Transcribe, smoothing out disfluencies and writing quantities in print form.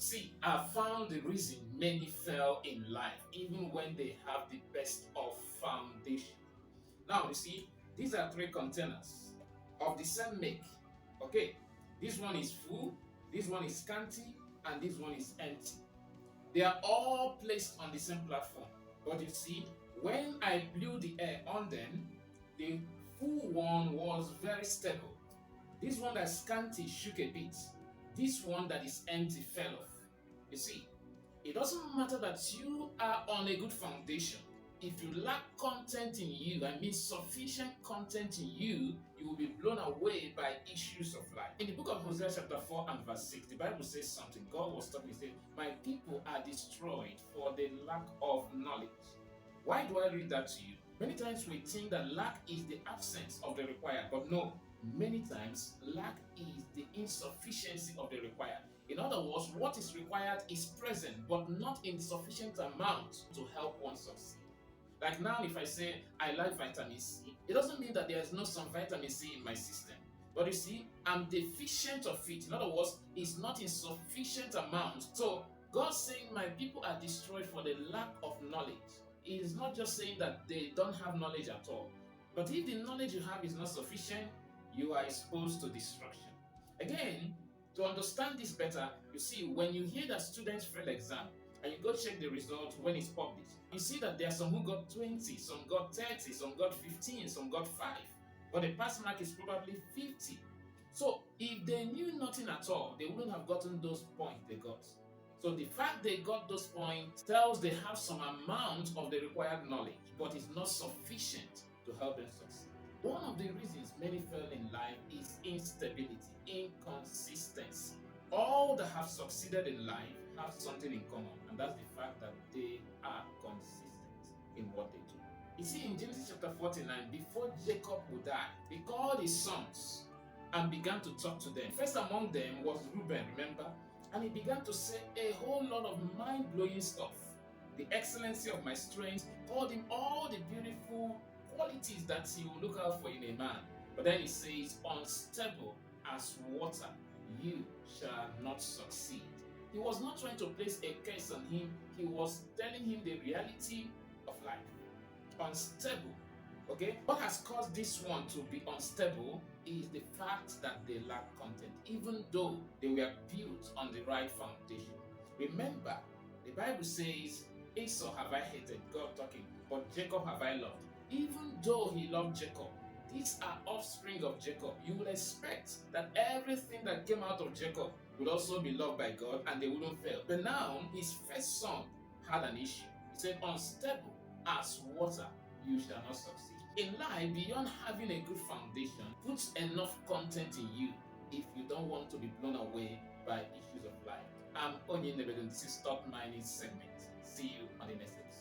See, I found the reason many fail in life, even when they have the best of foundation. Now, you see, these are three containers of the same make. Okay, this one is full, this one is scanty, and this one is empty. They are all placed on the same platform. But you see, when I blew the air on them, the full one was very stable. This one that's scanty shook a bit. This one that is empty fell off. You see, it doesn't matter that you are on a good foundation. If you lack content in you, I mean sufficient content in you, you will be blown away by issues of life. In the book of Hosea chapter 4 and verse 6, the Bible says something. God was talking, he said, "My people are destroyed for the lack of knowledge." Why do I read that to you? Many times we think that lack is the absence of the required, but no. Many times, lack is the insufficiency of the required. In other words, what is required is present, but not in sufficient amount to help one succeed. Like now, if I say I like vitamin C, it doesn't mean that there is no some vitamin C in my system. But you see, I'm deficient of it. In other words, it's not in sufficient amount. So God saying my people are destroyed for the lack of knowledge. It is not just saying that they don't have knowledge at all. But if the knowledge you have is not sufficient, you are exposed to destruction. Again, to understand this better, you see, when you hear that students fail exam, and you go check the result when it's published, you see that there are some who got 20, some got 30, some got 15, some got 5. But the pass mark is probably 50. So if they knew nothing at all, they wouldn't have gotten those points they got. So the fact they got those points tells they have some amount of the required knowledge, but it's not sufficient to help them succeed. One of the reasons many fail in life is instability, inconsistency. All that have succeeded in life have something in common, and that's the fact that they are consistent in what they do. You see, in Genesis chapter 49, before Jacob would die, he called his sons and began to talk to them. First among them was Reuben, remember? And he began to say a whole lot of mind-blowing stuff. The excellency of my strength, called him all the beautiful qualities that he will look out for in a man. But then he says, unstable as water, you shall not succeed. He was not trying to place a curse on him. He was telling him the reality of life. Unstable. Okay? What has caused this one to be unstable is the fact that they lack content, even though they were built on the right foundation. Remember, the Bible says, Esau have I hated, God talking, but Jacob have I loved. Even though he loved Jacob, these are offspring of Jacob. You will expect that everything that came out of Jacob would also be loved by God and they wouldn't fail. But now, his first son had an issue. He said, unstable as water, you shall not succeed. In life, beyond having a good foundation, put enough content in you if you don't want to be blown away by issues of life. I'm Onyi Nnebedum. This is Stop Mining segment. See you on the next episode.